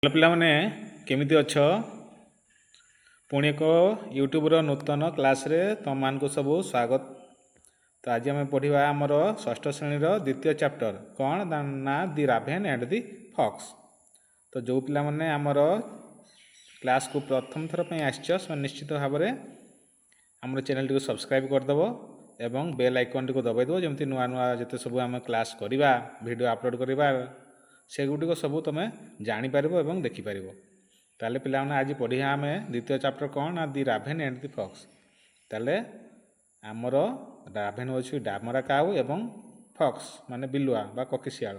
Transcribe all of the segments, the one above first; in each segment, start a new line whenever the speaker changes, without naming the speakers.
Hello पिलामाने केमिति अछ पुणी एक यूट्यूबर नूतन क्लास रे तुम मान को सब स्वागत। तो आज आम पढ़ा आमर षष्ठ श्रेणीर द्वितीय चैप्टर कौन ना the raven and the fox. तो जो पिला माने आमर क्लास को प्रथम थर पे आस निश्चित भाव में आम चैनल टी सब्सक्राइब करदेव एवं बेल आइकन टी दबाईदेव जमी नुआ नुआ जिते सब आम क्लास करवा वीडियो अपलोड करवा सेगुड़िक सब तुम जापर और देखिपर। ताले पिलाने आज पढ़िया आम द्वितीय चैप्टर कौन ना the raven and the fox. ताले आमर राभेन अच्छी डामरा काऊ एवं फॉक्स माने बिलुआ बा ककिशियाल।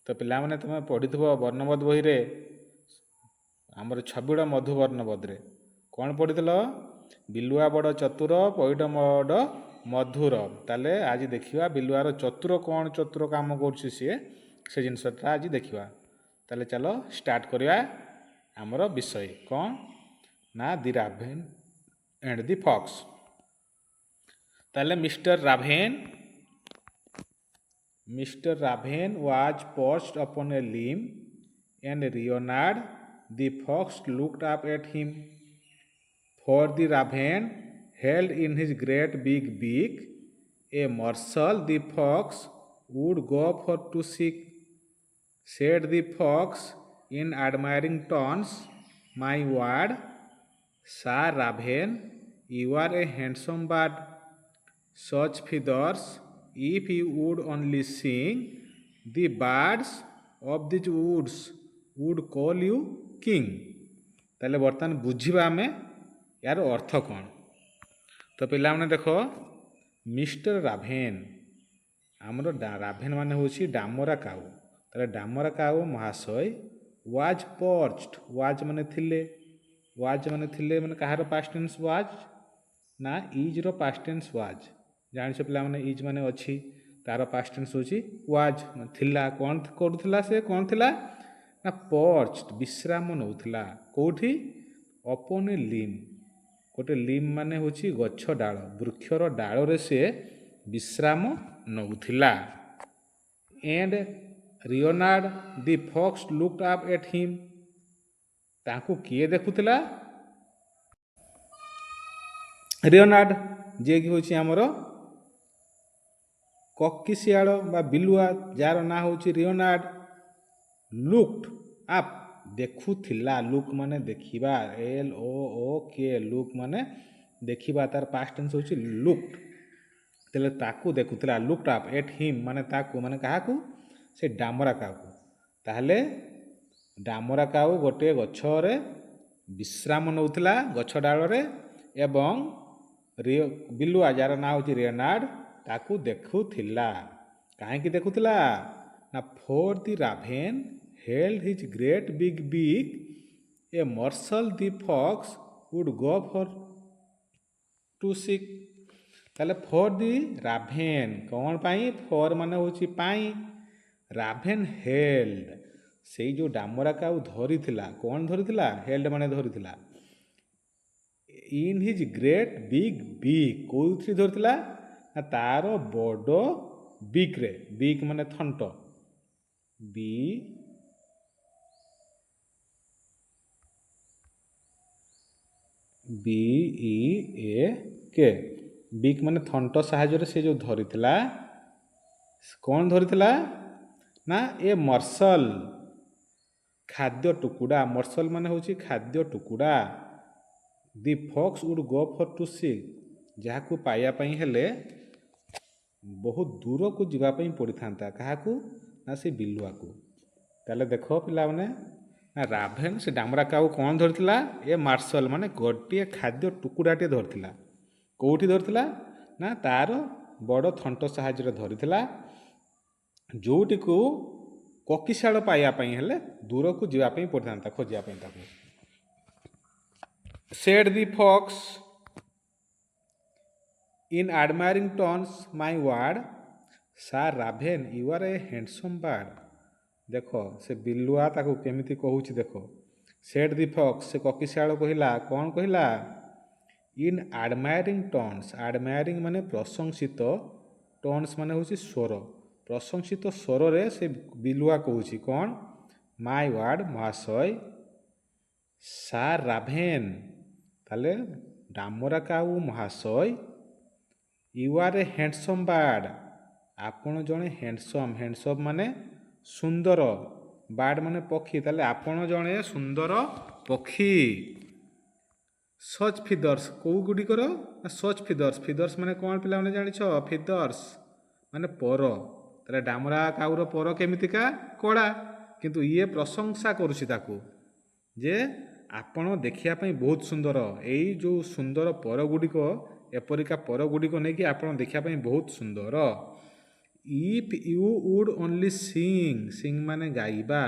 तो पिला माने तुम पढ़ी वर्णबोध बही रे आमर छबिड़ मधु वर्णबोध रे कौन पढ़ी बिलुआ बड़ चतुर पैड बड़ मधुर। ताले आज देखिया बिलुआर चतुर कौन चतुर काम कर से जिनसटा आज देखा। ताले चलो स्टार्ट करिया आमर विषय कौन ना the raven and the fox. ताले mister raven was perched upon a limb and Leonard the fox looked up at him. For the raven held in his great big beak a morsel the fox would go for to seek. Said the fox in admiring tones, "My word, Sir Raven, you are a handsome bird. Such feathers, if you would only sing, the birds of the woods would call you king." ताले बर्तमान बुझा आम यार अर्थ कौन। तो पिला माने देखो मिस्टर राभेन आमर राभेन माने होची डामरा काऊ। ताले डामरा काऊ महाशय वाज पर्ched वाज माने थिले माने कहार पास्ट टेंस वाज ना इज रो पास्ट टेंस वाज। जानिछ पिला माने इज माने अछि तार पास्ट टेंस होची वाज थिला कौन करूथला से कौन थिला ना पर्ched विश्राम नउथला कोठी अपन लिम गोटे लिम माने होची गछ डाल वृक्षर डाल रे से विश्राम नउथला। And Leonard the fox looked up at him. ताकू किए देखुला रियोनार्ड जे कि होची हमरो ककिशियाल बा बिलुआ जार ना होची रियोनार्ड। लुक्ड अप देखुथिला लुक माने देखिबा LOOK लुक माने देखिबा तार पास्ट टेंस होची लुक्ड। तेले ताकू देखुथिला लुक्ड अप एट हिम माने ताकू माने काहाकू से डामरा काऊ। ताहले डामरा काऊ गोटे गछरे विश्राम नउथला गछ डाल रे एवं बिलुआ जार ना होची रियोनार्ड ताकू देखुथिला। काहे कि देखुथिला ना for the raven held his great big beak a morsel the fox would go far to seek. ताले फॉर द राभेन कौन पाई फॉर माने होची पाई राभेन हेल्ड से जो डामरा काऊ धरी कौन धरी हेल्ड माने धरी in his great big beak कौथि धरी तार बड़ बीक रे बीक माने थंट BEAK बीक माने थंट साहाय्य से जो धरी कौन धरी ना ए मर्सल खाद्य टुकुड़ा मर्सल माने होची खाद्य टुकुड़ा। The fox would go far to seek जहाँ को पाया पई हेले बहुत दूर को जीवा पई पड़ी थांता काहाकू ना से बिलुआ को। ताले देखो पिला माने ना राभेन से डामरा काऊ कौन धरथिला ए मार्शल माने गोटे खाद्य टुकुड़ाटे धरथिला कोठी धरथिला ना तार बड़ थंट साहाय्य धरथिला जोटी को ककिशाल पाया पई हेले दूर को जीवा पई पड़ता खोजिया पई ताकू। Said the fox in admiring tones, my word sir raven you are a handsome bird. देखो से बिलुआ ताकू केमिति कहूची देखो सेड द फॉक्स से ककिशाल कहिला कौन कहिला इन एडमायरिंग टोन्स एडमायरिंग माने प्रशंसित टोन्स माने होची स्वर प्रशंसित स्वर रे से बिलुआ कहूची कौन মাই ওয়ার্ড মহাশয়। ସାର୍ ରାଭେନ୍, ତାହେଲେ ଡାମରା କାଉ ମହାଶୟ। You are a handsome bird, ଆପଣ ଜଣେ ହ୍ୟାଣ୍ଡସମ୍। ହ୍ୟାଣ୍ଡସମ୍ ମାନେ ସୁନ୍ଦର, ବାର୍ଡ଼ ମାନେ ପକ୍ଷୀ, ତାହେଲେ ଆପଣ ଜଣେ ସୁନ୍ଦର ପକ୍ଷୀ। ସଚ୍ ଫିଦର୍ସ, କେଉଁ ଗୁଡ଼ିକର ନା ସଚ୍ ଫିଦର୍ସ। ଫିଦର୍ସ ମାନେ କ'ଣ ପିଲାମାନେ ଜାଣିଛ? ଫିଦର୍ସ ମାନେ ପର। ତାହେଲେ ଡାମରା କାଉର ପର କେମିତିକା? କଳା। କିନ୍ତୁ ଇଏ ପ୍ରଶଂସା କରୁଛି ତାକୁ ଯେ ଆପଣ ଦେଖିବା ପାଇଁ ବହୁତ ସୁନ୍ଦର। ଏଇ ଯେଉଁ ସୁନ୍ଦର ପରଗୁଡ଼ିକ, ଏପରିକା ପରଗୁଡ଼ିକ ନେଇକି ଆପଣ ଦେଖିବା ପାଇଁ ବହୁତ ସୁନ୍ଦର। ଇଫ୍ ୟୁ ଉଡ୍ ଓନ୍ଲି ସିଙ୍ଗ୍, ସିଙ୍ଗ୍ ମାନେ ଗାଇବା।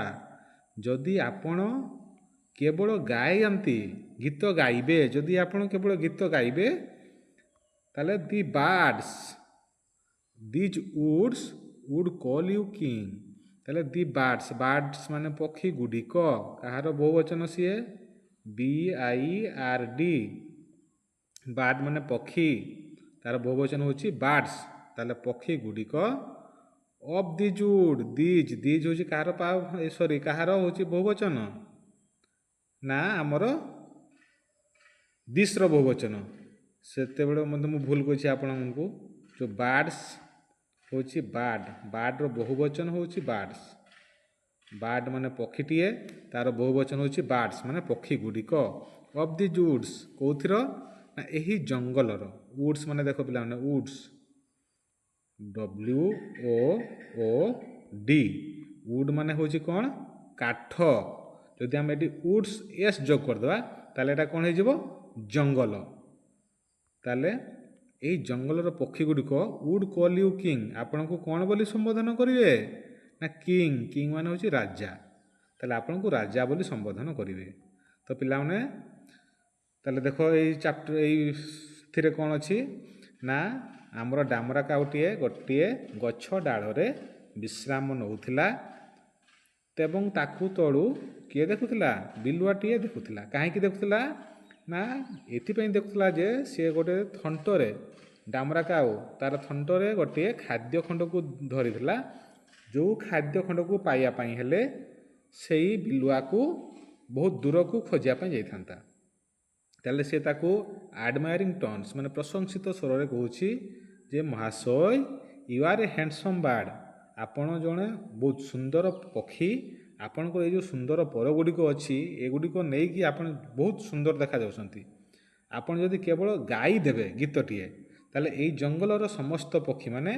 ଯଦି ଆପଣ କେବଳ ଗାଆନ୍ତି, ଗୀତ ଗାଇବେ, ଯଦି ଆପଣ କେବଳ ଗୀତ ଗାଇବେ, ତାହେଲେ the birds, these woods would call you king. ତାହେଲେ ଦି ବାର୍ଡ଼ସ୍, ବାର୍ଡ଼ସ୍ ମାନେ ପକ୍ଷୀ ଗୁଡ଼ିକ, କାହାର ବହୁବଚନ ସିଏ? BIRD। ବାର୍ଡ଼ ମାନେ ପକ୍ଷୀ, ତାର ବହୁବଚନ ହେଉଛି ବାର୍ଡ଼ସ୍। ତାହେଲେ ପକ୍ଷୀ ଗୁଡ଼ିକ ଅଫ୍ ଦିଜ୍ ଉଡ୍, ଦିଜ୍, ଦିଜ୍ ହେଉଛି କାହାର କାହାର ହେଉଛି ବହୁବଚନ? ନା ଆମର ଦିସ୍ର ବହୁବଚନ। ସେତେବେଳେ ମଧ୍ୟ ମୁଁ ଭୁଲ କରିଛି ଆପଣଙ୍କୁ। ଯେଉଁ ବାର୍ଡ଼ସ୍ ହେଉଛି ବାର୍ଡ଼, ବାର୍ଡ଼ର ବହୁବଚନ ହେଉଛି ବାର୍ଡ଼ସ୍। ବାର୍ଡ଼ ମାନେ ପକ୍ଷୀଟିଏ, ତାର ବହୁବଚନ ହେଉଛି ବାର୍ଡ଼ସ୍ ମାନେ ପକ୍ଷୀ ଗୁଡ଼ିକ। ଅଫ୍ ଦି ଉଡ୍ସ, କେଉଁଥିର? ନା ଏହି ଜଙ୍ଗଲର। ଉଡ୍ସ ମାନେ ଦେଖ ପିଲାମାନେ, ଉଡ୍ସ, WOOD। ଉଡ୍ ମାନେ ହେଉଛି କ'ଣ? କାଠ। ଯଦି ଆମେ ଏଠି ଉଡ୍ସ ଏସ୍ ଯୋଗ କରିଦେବା, ତାହେଲେ ଏଇଟା କ'ଣ ହେଇଯିବ? ଜଙ୍ଗଲ। ତାହେଲେ ଏଇ ଜଙ୍ଗଲର ପକ୍ଷୀ ଗୁଡ଼ିକ ଉଡ୍ କଲ୍ ୟୁ କିଙ୍ଗ, ଆପଣଙ୍କୁ କ'ଣ ବୋଲି ସମ୍ବୋଧନ କରିବେ? ନା କିଙ୍ଗ। କିଙ୍ଗ ମାନେ ହେଉଛି ରାଜା। ତାହେଲେ ଆପଣଙ୍କୁ ରାଜା ବୋଲି ସମ୍ବୋଧନ କରିବେ। ତ ପିଲାମାନେ ତାହେଲେ ଦେଖ ଏଇ ଚାପ୍ଟର, ଏଇଥିରେ କ'ଣ ଅଛି ନା ଆମର ଡାମରା କାଉଟିଏ ଗୋଟିଏ ଗଛ ଡାଳରେ ବିଶ୍ରାମ ନେଉଥିଲା ଏବଂ ତାକୁ ତଳୁ କିଏ ଦେଖୁଥିଲା? ବିଲୁଆଟିଏ ଦେଖୁଥିଲା। କାହିଁକି ଦେଖୁଥିଲା? ନା ଏଥିପାଇଁ ଦେଖୁଥିଲା ଯେ ସିଏ ଗୋଟେ ଥଣ୍ଟରେ, ଡାମରା କାଉ ତାର ଥଣ୍ଟରେ ଗୋଟିଏ ଖାଦ୍ୟ ଖଣ୍ଡକୁ ଧରିଥିଲା। ଯେଉଁ ଖାଦ୍ୟ ଖଣ୍ଡକୁ ପାଇବା ପାଇଁ ହେଲେ ସେଇ ବିଲୁଆକୁ ବହୁତ ଦୂରକୁ ଖୋଜିବା ପାଇଁ ଯାଇଥାନ୍ତା। ତାହେଲେ ସେ ତାକୁ ଆଡମାୟରିଂ ଟନ୍ସ ମାନେ ପ୍ରଶଂସିତ ସ୍ୱରରେ କହୁଛି ଯେ ମହାଶୟ, you are a handsome bird, ଆପଣ ଜଣେ ବହୁତ ସୁନ୍ଦର ପକ୍ଷୀ। ଆପଣଙ୍କର ଏଇ ଯେଉଁ ସୁନ୍ଦର ପରଗୁଡ଼ିକ ଅଛି, ଏଗୁଡ଼ିକ ନେଇକି ଆପଣ ବହୁତ ସୁନ୍ଦର ଦେଖାଯାଉଛନ୍ତି। ଆପଣ ଯଦି କେବଳ ଗାଇଦେବେ ଗୀତଟିଏ, ତାହେଲେ ଏଇ ଜଙ୍ଗଲର ସମସ୍ତ ପକ୍ଷୀମାନେ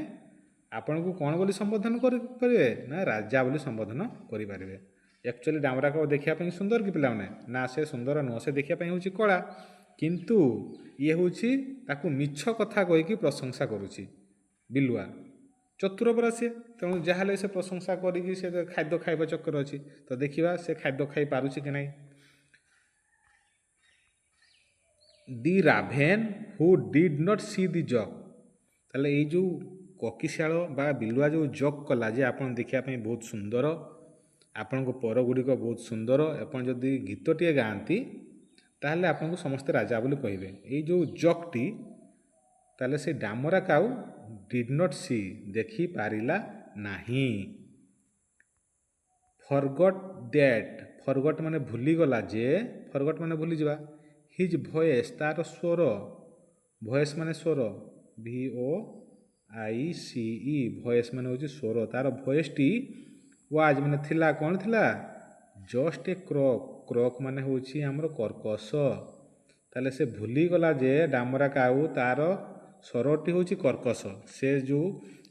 ଆପଣଙ୍କୁ କ'ଣ ବୋଲି ସମ୍ବୋଧନ କରିପାରିବେ? ନା ରାଜା ବୋଲି ସମ୍ବୋଧନ କରିପାରିବେ। ଆକ୍ଚୁଆଲି ଡାମରା କାଉ ଦେଖିବା ପାଇଁ ସୁନ୍ଦର କି ପିଲାମାନେ? ନା ସେ ସୁନ୍ଦର ନୁହଁ, ସେ ଦେଖିବା ପାଇଁ ହେଉଛି କଳା। କିନ୍ତୁ ଇଏ ହେଉଛି ତାକୁ ମିଛ କଥା କହିକି ପ୍ରଶଂସା କରୁଛି। ବିଲୁଆ ଚତୁର ପରା ସିଏ, ତେଣୁ ଯାହାହେଲେ ସେ ପ୍ରଶଂସା କରିକି ସେ ଖାଦ୍ୟ ଖାଇବା ଚକ୍କର ଅଛି। ତ ଦେଖିବା ସେ ଖାଦ୍ୟ ଖାଇ ପାରୁଛି କି ନାହିଁ। ଦି ରାଭେନ୍ ହୁ ଡିଡ୍ ନଟ୍ ସି ଦି ଜକ୍, ତାହେଲେ ଏଇ ଯେଉଁ କୋକିଶାଳ ବା ବିଲୁଆ ଯେଉଁ ଜକ୍ କଲା ଯେ ଆପଣ ଦେଖିବା ପାଇଁ ବହୁତ ସୁନ୍ଦର, ଆପଣଙ୍କ ପରଗୁଡ଼ିକ ବହୁତ ସୁନ୍ଦର, ଆପଣ ଯଦି ଗୀତଟିଏ ଗାଆନ୍ତି ତାହେଲେ ଆପଣଙ୍କୁ ସମସ୍ତେ ରାଜା ବୋଲି କହିବେ। ଏଇ ଯେଉଁ ଜକ୍ଟି, ତାହେଲେ ସେ ଡାମରା କାଉ ଡିଡ୍ ନଟ୍ ସି, ଦେଖିପାରିଲା ନାହିଁ। ଫରଗଟ୍ ଦ୍ୟାଟ୍, ଫରଗଟ୍ ମାନେ ଭୁଲିଗଲା ଯେ, ଫରଗଟ୍ ମାନେ ଭୁଲିଯିବା। ହିଜ୍ ଭଏସ୍, ତାର ସ୍ୱର, ଭଏସ୍ ମାନେ ସ୍ୱର, VOICE, ଭଏସ୍ ମାନେ ହେଉଛି ସ୍ୱର, ତାର ଭଏସ୍ଟି ୱାଜ୍ ମାନେ ଥିଲା, କ'ଣ ଥିଲା? ଜଷ୍ଟ ଏ କ୍ରକ୍, କ୍ରକ୍ ମାନେ ହେଉଛି ଆମର କର୍କଶ। ତାହେଲେ ସେ ଭୁଲିଗଲା ଯେ ଡାମରା କାଉ ତାର ସ୍ୱରଟି ହେଉଛି କର୍କଶ। ସେ ଯେଉଁ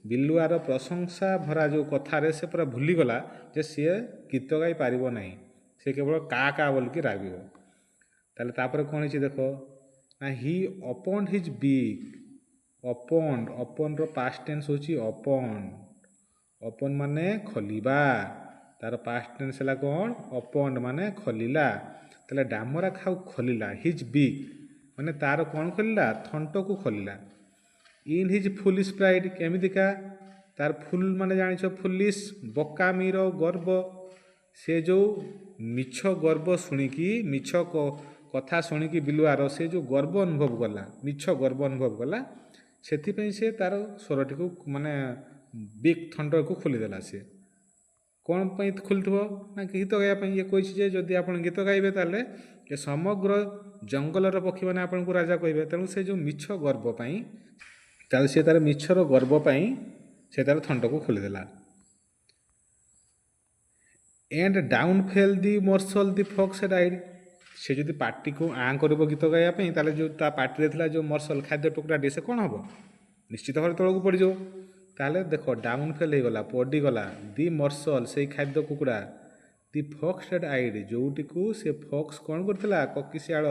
ବିଲୁଆର ପ୍ରଶଂସା ଭରା ଯେଉଁ କଥାରେ ସେ ପୁରା ଭୁଲିଗଲା ଯେ ସିଏ ଗୀତ ଗାଇ ପାରିବ ନାହିଁ, ସେ କେବଳ କା କା ବୋଲିକି ରାଗିବ। ତାହେଲେ ତାପରେ କ'ଣ ହେଇଛି ଦେଖ ନା ହି ଓପନ୍ଡ ହିଜ୍ ବିକ୍, ଓପନ୍ଡ, ଓପନ୍ର ପାଷ୍ଟ ଟେନ୍ସ ହେଉଛି ଓପନ୍ଡ। ଓପନ୍ ମାନେ ଖୋଲିବା, ତାର ପାଷ୍ଟ ଟେନ୍ସ ହେଲା କ'ଣ? ଓପନ୍ଡ ମାନେ ଖୋଲିଲା। ତାହେଲେ ଡାମରା କାଉ ଖୋଲିଲା। ହିଜ୍ ବିକ୍ ମାନେ ତାର କ'ଣ ଖୋଲିଲା? ଥଣ୍ଟକୁ ଖୋଲିଲା। ଇନ୍ ହିଜ୍ ଫୁଲିସ୍ ପ୍ରାଇଡ୍, କେମିତିକା? ତାର ଫୁଲ୍ ମାନେ ଜାଣିଛ, ଫୁଲିସ୍ ବୋକାମିର ଗର୍ବ। ସେ ଯେଉଁ ମିଛ ଗର୍ବ ଶୁଣିକି, ମିଛ କଥା ଶୁଣିକି ବିଲୁଆର ସେ ଯେଉଁ ଗର୍ବ ଅନୁଭବ କଲା, ମିଛ ଗର୍ବ ଅନୁଭବ କଲା, ସେଥିପାଇଁ ସେ ତାର ସ୍ୱରଟିକୁ ମାନେ ବିକ୍ ଥଣ୍ଟକୁ ଖୋଲିଦେଲା। ସେ କ'ଣ ପାଇଁ ଖୋଲିଥିବ ନା ଗୀତ ଗାଇବା ପାଇଁ। ଇଏ କହିଛି ଯେ ଯଦି ଆପଣ ଗୀତ ଗାଇବେ ତାହେଲେ ଏ ସମଗ୍ର ଜଙ୍ଗଲର ପକ୍ଷୀମାନେ ଆପଣଙ୍କୁ ରାଜା କହିବେ। ତେଣୁ ସେ ଯେଉଁ ମିଛ ଗର୍ବ ପାଇଁ, ତାହେଲେ ସେ ତାର ମିଛର ଗର୍ବ ପାଇଁ ସେ ତାର ଥଣ୍ଟକୁ ଖୋଲିଦେଲା। And down fell the morsel the fox ride. ସେ ଯଦି ପାଟିକୁ ଆଁ କରିବ ଗୀତ ଗାଇବା ପାଇଁ, ତାହେଲେ ଯେଉଁ ତା ପାଟିରେ ଥିଲା ଯେଉଁ ମର୍ସଲ ଖାଦ୍ୟ ଟୁକୁଡ଼ାଟି ସେ କ'ଣ ହେବ, ନିଶ୍ଚିତ ଭାବରେ ତଳକୁ ପଡ଼ିଯିବ। ତାହେଲେ ଦେଖ ଡାଉନ୍ ଫେଲ୍ ହେଇଗଲା, ପଡ଼ିଗଲା। ଦି ମର୍ସଲ ସେଇ ଖାଦ୍ୟ କୁକୁଡ଼ା, ଦି ଫକ୍ସ ଡେଡ୍ ଆଇଡ୍ ଯେଉଁଟିକୁ ସେ ଫକ୍ସ କ'ଣ କରିଥିଲା, କକିଶିଆଳ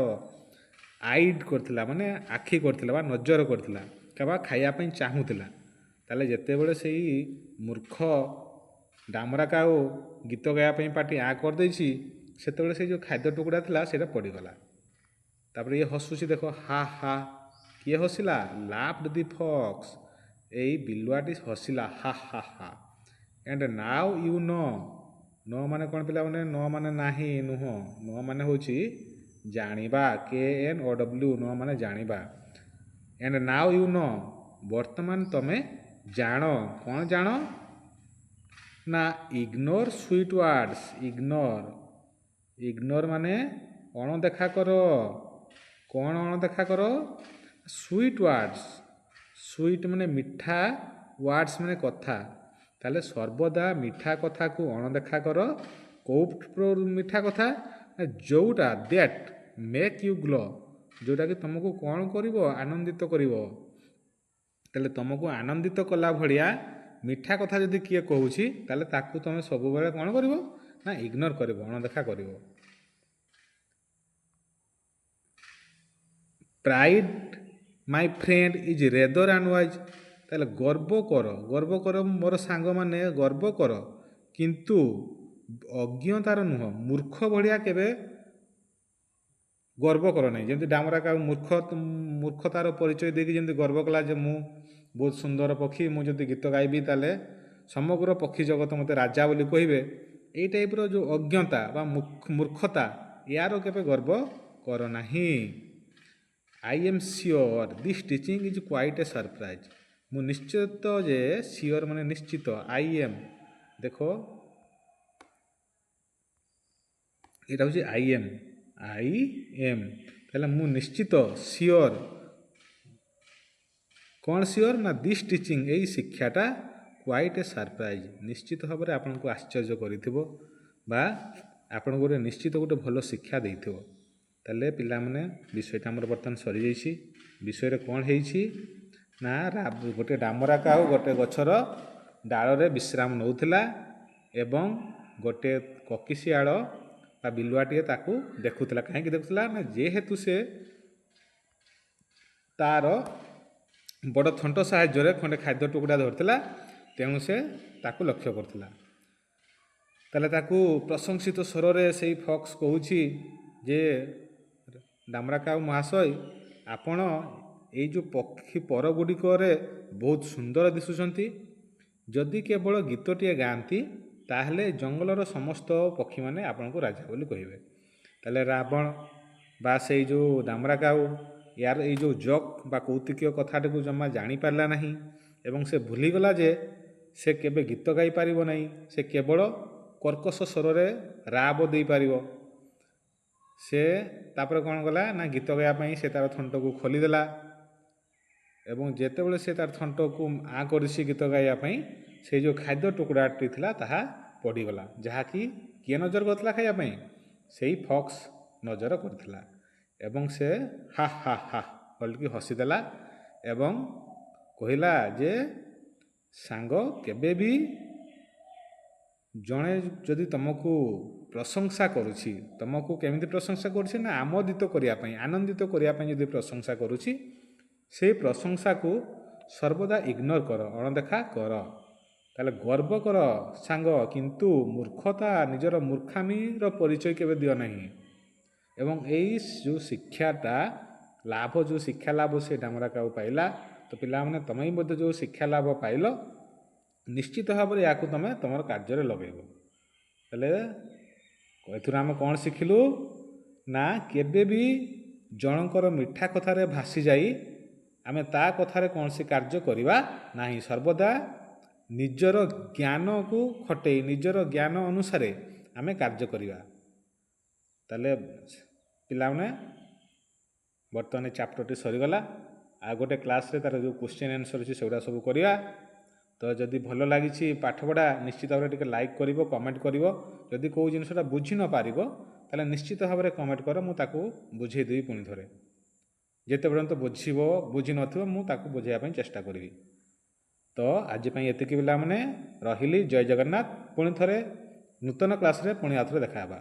ଆଇଡ୍ କରିଥିଲା, ମାନେ ଆଖି କରିଥିଲା ବା ନଜର କରିଥିଲା ବା ଖାଇବା ପାଇଁ ଚାହୁଁଥିଲା। ତାହେଲେ ଯେତେବେଳେ ସେଇ ମୂର୍ଖ ଡାମରା କାଉ ଗୀତ ଗାଇବା ପାଇଁ ପାଟି ଆଁ କରିଦେଇଛି, ସେତେବେଳେ ସେଇ ଯେଉଁ ଖାଦ୍ୟ ଟୁକୁଡ଼ା ଥିଲା ସେଇଟା ପଡ଼ିଗଲା। ତାପରେ ଇଏ ହସୁଛି, ଦେଖ ହା ହା। କିଏ ହସିଲା? ଲାଫ୍ଡ ଦି ଫକ୍ସ। ଏଇ ବିଲୁଆଟି ହସିଲା, ହା ହା ହା। ଏଣ୍ଡ ନାଉ ୟୁ ନୋ ମାନେ କ'ଣ ପିଲାମାନେ? ନୋ ମାନେ ନାହିଁ, ନୁହଁ। ନୋ ମାନେ ହେଉଛି ଜାଣିବା, KNOW, ନୋ ମାନେ ଜାଣିବା। ଏଣ୍ଡ ନାଉ ୟୁ ନୋ, ବର୍ତ୍ତମାନ ତମେ ଜାଣ। କ'ଣ ଜାଣ ନା ଇଗ୍ନୋର ସୁଇଟ୍ ୱାର୍ଡ଼ସ୍। ଇଗ୍ନୋର ମାନେ ଅଣଦେଖା କର। କ'ଣ ଅଣଦେଖା କର? Sweet words. ସୁଇଟ୍ ମାନେ ମିଠା, ୱାର୍ଡ଼ସ୍ ମାନେ କଥା। ତାହେଲେ ସର୍ବଦା ମିଠା କଥାକୁ ଅଣଦେଖା କର। କେଉଁ ମିଠା କଥା? ଯେଉଁଟା ଦ୍ୟାଟ୍ ମେକ୍ ୟୁ ଗ୍ଲୋ, ଯେଉଁଟାକି ତୁମକୁ କ'ଣ କରିବ? ଆନନ୍ଦିତ କରିବ। ତାହେଲେ ତୁମକୁ ଆନନ୍ଦିତ କଲା ଭଳିଆ ମିଠା କଥା ଯଦି କିଏ କହୁଛି, ତାହେଲେ ତାକୁ ତୁମେ ସବୁବେଳେ କ'ଣ କରିବ? ନା ଇଗ୍ନୋର କରିବ, ଅଣଦେଖା କରିବ। Pride my friend is rather and wise. ତାହେଲେ ଗର୍ବ କର ମୋର ସାଙ୍ଗମାନେ, ଗର୍ବ କର, କିନ୍ତୁ ଅଜ୍ଞତାର ନୁହଁ, ମୂର୍ଖ ଭଳିଆ କେବେ ଗର୍ବ କର ନାହିଁ। ଯେମିତି ଡାମରା କାଉ ମୂର୍ଖତାର ପରିଚୟ ଦେଇକି ଯେମିତି ଗର୍ବ କଲା ଯେ ମୁଁ ବହୁତ ସୁନ୍ଦର ପକ୍ଷୀ, ମୁଁ ଯଦି ଗୀତ ଗାଇବି ତାହେଲେ ସମଗ୍ର ପକ୍ଷୀ ଜଗତ ମୋତେ ରାଜା ବୋଲି କହିବେ। ଏଇ ଟାଇପ୍ର ଯେଉଁ ଅଜ୍ଞତା ବା ମୂର୍ଖତା, ୟାର କେବେ ଗର୍ବ କର ନାହିଁ। I M sure this teaching is quite A surprise. ମୁଁ ନିଶ୍ଚିତ ଯେ, ସିଓର ମାନେ ନିଶ୍ଚିତ, ଆଇ ଏମ୍, ଦେଖ ଏଇଟା ହେଉଛି ଆଇ ଏମ୍। ତାହେଲେ ମୁଁ ନିଶ୍ଚିତ, ସିଓର। କ'ଣ ସିଓର? ନା ଦିସ୍ ଟିଚିଂ, ଏଇ ଶିକ୍ଷାଟା କ୍ୱାଇଟ୍ ଏ ସରପ୍ରାଇଜ୍, ନିଶ୍ଚିତ ଭାବରେ ଆପଣଙ୍କୁ ଆଶ୍ଚର୍ଯ୍ୟ କରିଥିବ ବା ଆପଣଙ୍କୁ ଗୋଟେ ନିଶ୍ଚିତ ଗୋଟେ ଭଲ ଶିକ୍ଷା ଦେଇଥିବ। ତାହେଲେ ପିଲାମାନେ ବିଷୟଟା ଆମର ବର୍ତ୍ତମାନ ସରିଯାଇଛି। ବିଷୟରେ କ'ଣ ହେଇଛି ନା ଗୋଟେ ଡାମରା କାଉ ଗୋଟେ ଗଛର ଡାଳରେ ବିଶ୍ରାମ ନେଉଥିଲା ଏବଂ ଗୋଟେ କକିଶିଆଳ ବା ବିଲୁଆଟିଏ ତାକୁ ଦେଖୁଥିଲା। କାହିଁକି ଦେଖୁଥିଲା? ନା ଯେହେତୁ ସେ ତାର ବଡ଼ ଥଣ୍ଟ ସାହାଯ୍ୟରେ ଖଣ୍ଡେ ଖାଦ୍ୟ ଟୁକୁଡ଼ା ଧରିଥିଲା, ତେଣୁ ସେ ତାକୁ ଲକ୍ଷ୍ୟ କରୁଥିଲା। ତାହେଲେ ତାକୁ ପ୍ରଶଂସିତ ସ୍ୱରରେ ସେଇ ଫକ୍ସ କହୁଛି ଯେ ଡାମରା କାଉ ମହାଶୟ, ଆପଣ ଏଇ ଯେଉଁ ପକ୍ଷୀ ପରଗୁଡ଼ିକରେ ବହୁତ ସୁନ୍ଦର ଦିଶୁଛନ୍ତି। ଯଦି କେବଳ ଗୀତଟିଏ ଗାଆନ୍ତି, ତାହେଲେ ଜଙ୍ଗଲର ସମସ୍ତ ପକ୍ଷୀମାନେ ଆପଣଙ୍କୁ ରାଜା ବୋଲି କହିବେ। ତାହେଲେ ରାବଣ ବା ସେଇ ଯେଉଁ ଡାମରା କାଉ ୟାର ଏଇ ଯେଉଁ ଜୋକ୍ ବା କୌତୁକୀୟ କଥାଟିକୁ ଜମା ଜାଣିପାରିଲା ନାହିଁ ଏବଂ ସେ ଭୁଲିଗଲା ଯେ ସେ କେବେ ଗୀତ ଗାଇପାରିବ ନାହିଁ, ସେ କେବଳ କର୍କଶ ସ୍ୱରରେ ରାବ ଦେଇପାରିବ। ସେ ତାପରେ କ'ଣ କଲା ନା ଗୀତ ଗାଇବା ପାଇଁ ସେ ତାର ଥଣ୍ଟକୁ ଖୋଲିଦେଲା ଏବଂ ଯେତେବେଳେ ସେ ତାର ଥଣ୍ଟକୁ ଆଁ କରିଛି ଗୀତ ଗାଇବା ପାଇଁ, ସେଇ ଯେଉଁ ଖାଦ୍ୟ ଟୁକୁଡ଼ାଟି ଥିଲା ତାହା ପଡ଼ିଗଲା, ଯାହାକି କିଏ ନଜର କରିଥିଲା ଖାଇବା ପାଇଁ? ସେଇ ଫକ୍ସ ନଜର କରିଥିଲା ଏବଂ ସେ ହା ହା ହା ବୋଲିକି ହସିଦେଲା ଏବଂ କହିଲା ଯେ ସାଙ୍ଗ, କେବେ ବି ଜଣେ ଯଦି ତୁମକୁ ପ୍ରଶଂସା କରୁଛି, ତୁମକୁ କେମିତି ପ୍ରଶଂସା କରୁଛି? ନା ଆମୋଦିତ କରିବା ପାଇଁ, ଆନନ୍ଦିତ କରିବା ପାଇଁ ଯଦି ପ୍ରଶଂସା କରୁଛି, ସେଇ ପ୍ରଶଂସାକୁ ସର୍ବଦା ଇଗ୍ନୋର କର, ଅଣଦେଖା କର। ତାହେଲେ ଗର୍ବ କର ସାଙ୍ଗ, କିନ୍ତୁ ମୂର୍ଖତା, ନିଜର ମୂର୍ଖାମିର ପରିଚୟ କେବେ ଦିଅ ନାହିଁ। ଏବଂ ଏଇ ଯେଉଁ ଶିକ୍ଷାଟା ଯେଉଁ ଶିକ୍ଷା ଲାଭ ସେ ଡାମରା କାଉ ପାଇଲା, ତ ପିଲାମାନେ ତମେ ମଧ୍ୟ ଯେଉଁ ଶିକ୍ଷା ଲାଭ ପାଇଲ, ନିଶ୍ଚିତ ଭାବରେ ୟାକୁ ତମେ ତୁମର କାର୍ଯ୍ୟରେ ଲଗେଇବ। ହେଲେ ଏଥିରୁ ଆମେ କ'ଣ ଶିଖିଲୁ? ନା କେବେ ବି ଜଣଙ୍କର ମିଠା କଥାରେ ଭାସି ଯାଇ ଆମେ ତା କଥାରେ କୌଣସି କାର୍ଯ୍ୟ କରିବା ନାହିଁ। ସର୍ବଦା ନିଜର ଜ୍ଞାନକୁ ଖଟେଇ ନିଜର ଜ୍ଞାନ ଅନୁସାରେ ଆମେ କାର୍ଯ୍ୟ କରିବା। ତାହେଲେ ପିଲାମାନେ ବର୍ତ୍ତମାନ ଏ ଚାପ୍ଟରଟି ସରିଗଲା। ଆଉ ଗୋଟେ କ୍ଲାସ୍ରେ ତା'ର ଯେଉଁ କ୍ୱେଶ୍ଚିନ୍ ଆନ୍ସର୍ ଅଛି ସେଗୁଡ଼ା ସବୁ କରିବା। ତ ଯଦି ଭଲ ଲାଗିଛି ପାଠପଢ଼ା ନିଶ୍ଚିତ ଭାବରେ ଟିକେ ଲାଇକ୍ କରିବ, କମେଣ୍ଟ କରିବ। ଯଦି କେଉଁ ଜିନିଷଟା ବୁଝି ନ ପାରିବ ତାହେଲେ ନିଶ୍ଚିତ ଭାବରେ କମେଣ୍ଟ କର, ମୁଁ ତାକୁ ବୁଝେଇଦେବି ପୁଣି ଥରେ। ଯେତେ ପର୍ଯ୍ୟନ୍ତ ବୁଝିନଥିବ ମୁଁ ତାକୁ ବୁଝାଇବା ପାଇଁ ଚେଷ୍ଟା କରିବି। ତ ଆଜି ପାଇଁ ଏତିକି ପିଲାମାନେ, ରହିଲି। ଜୟ ଜଗନ୍ନାଥ। ପୁଣି ଥରେ ନୂତନ କ୍ଲାସ୍ରେ ପୁଣି ଆଉ ଥରେ ଦେଖା ହେବା।